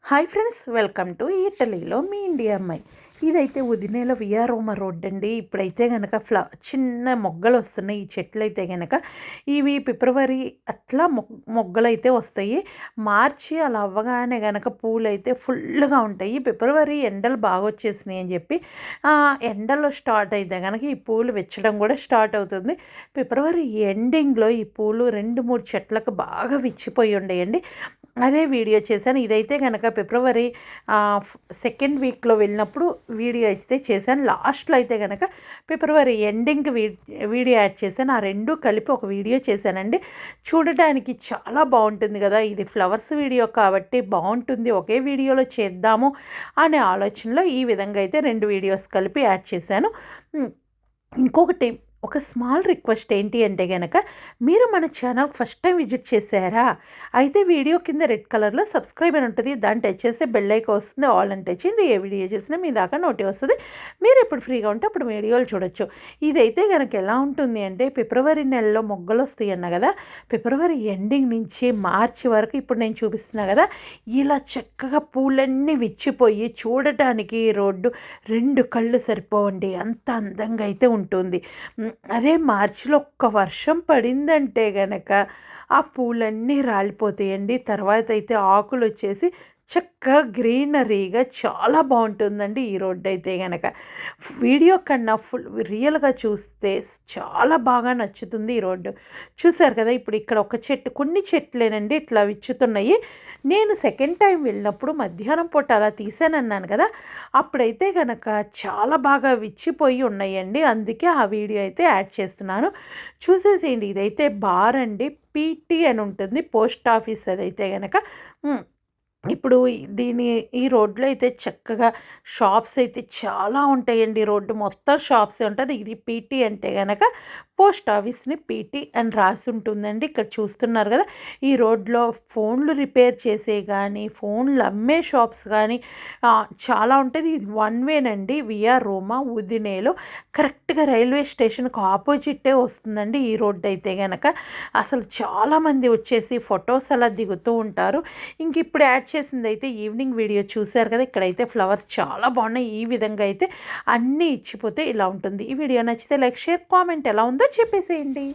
Hi friends, welcome to ఇటలీలో మీ India అమ్మాయి. ఇదైతే ఉదినేల వియారోమా రోడ్ అండి. ఇప్పుడైతే కనుక చిన్న మొగ్గలు వస్తున్నాయి. ఈ చెట్లు అయితే కనుక ఇవి ఫిబ్రవరి అట్లా మొగ్గలు అయితే వస్తాయి. మార్చి అలా అవ్వగానే కనుక పూలు అయితే ఫుల్గా ఉంటాయి. ఫిబ్రవరి ఎండలు బాగా వచ్చేసినాయి అని చెప్పి ఎండలు స్టార్ట్ అయితే కనుక ఈ పూలు వెచ్చడం కూడా స్టార్ట్ అవుతుంది. ఫిబ్రవరి ఎండింగ్లో ఈ పూలు 2-3 చెట్లకు బాగా విచ్చిపోయి ఉండేయండి. అదే వీడియో చేశాను. ఇదైతే కనుక ఫిబ్రవరి సెకండ్ వీక్లో వెళ్ళినప్పుడు వీడియో అయితే చేశాను. లాస్ట్లో అయితే కనుక ఫిబ్రవరి ఎండింగ్ వీడియో యాడ్ చేశాను. ఆ రెండు కలిపి ఒక వీడియో చేశానండి. చూడడానికి చాలా బాగుంటుంది కదా, ఇది ఫ్లవర్స్ వీడియో కాబట్టి బాగుంటుంది, ఒకే వీడియోలో చేద్దాము అనే ఆలోచనలో ఈ విధంగా అయితే 2 వీడియోస్ కలిపి యాడ్ చేశాను. ఇంకొకటి ఒక స్మాల్ రిక్వెస్ట్ ఏంటి అంటే కనుక, మీరు మన ఛానల్ ఫస్ట్ టైం విజిట్ చేశారా అయితే వీడియో కింద రెడ్ కలర్లో సబ్స్క్రైబ్ అని ఉంటుంది, దాన్ని టచ్ చేస్తే బెల్ ఐకాన్ వస్తుంది. ఆల్ అని టచ్ చేయండి. ఏ వీడియో చేసినా మీ దాకా నోటి వస్తుంది. మీరు ఎప్పుడు ఫ్రీగా ఉంటే అప్పుడు వీడియోలు చూడొచ్చు. ఇదైతే కనుక ఎలా ఉంటుంది అంటే, ఫిబ్రవరి నెలలో మొగ్గలు వస్తాయి అన్న కదా, ఫిబ్రవరి ఎండింగ్ నుంచి మార్చి వరకు ఇప్పుడు నేను చూపిస్తున్నా కదా, ఇలా చక్కగా పూలన్నీ విచ్చిపోయి చూడటానికి రోడ్డు 2 కళ్ళు సరిపోవండి, అంత అందంగా అయితే ఉంటుంది. అదే మార్చిలో ఒక్క వర్షం పడిందంటే గనక ఆ పూలన్నీ రాలిపోతాయండి. తర్వాత అయితే ఆకులు వచ్చేసి చక్కగా గ్రీనరీగా చాలా బాగుంటుందండి ఈ రోడ్డు అయితే కనుక. వీడియో కన్నా రియల్గా చూస్తే చాలా బాగా నచ్చుతుంది ఈ రోడ్డు. చూసారు కదా, ఇప్పుడు ఇక్కడ ఒక చెట్టు, కొన్ని చెట్లేనండి ఇట్లా విచ్చుతున్నాయి. నేను సెకండ్ టైం వెళ్ళినప్పుడు మధ్యాహ్నం పూట అలా తీసానన్నాను కదా, అప్పుడైతే కనుక చాలా బాగా విచ్చిపోయి ఉన్నాయండి. అందుకే ఆ వీడియో అయితే యాడ్ చేస్తున్నాను, చూసేసేయండి. ఇదైతే బార్ అండి, పీటీ అని ఉంటుంది, పోస్ట్ ఆఫీస్. అదైతే కనుక ఇప్పుడు ఈ రోడ్లో అయితే చక్కగా షాప్స్ అయితే చాలా ఉంటాయండి. రోడ్డు మొత్తం షాప్సే ఉంటుంది. ఇది పీటీ అంటే కనుక పోస్ట్ ఆఫీస్ని పీటీ అని రాసి ఉంటుందండి. ఇక్కడ చూస్తున్నారు కదా, ఈ రోడ్లో ఫోన్లు రిపేర్ చేసే కానీ ఫోన్లు అమ్మే షాప్స్ కానీ చాలా ఉంటుంది. ఇది 1 వేనండి. వియా రోమా ఉదినేలో కరెక్ట్గా రైల్వే స్టేషన్కి ఆపోజిట్టే వస్తుందండి ఈ రోడ్డు అయితే కనుక. అసలు చాలామంది వచ్చేసి ఫొటోస్ అలా దిగుతూ ఉంటారు. ఇంక ఇప్పుడు యాడ్ చేసింది అయితే ఈవినింగ్ వీడియో చూశారు కదా, ఇక్కడైతే ఫ్లవర్స్ చాలా బాగున్నాయి. ఈ విధంగా అయితే అన్నీ ఇచ్చిపోతే ఇలా ఉంటుంది. ఈ వీడియో నచ్చితే లైక్, షేర్, కామెంట్ ఎలా ఉందో చెప్పేసేయండి.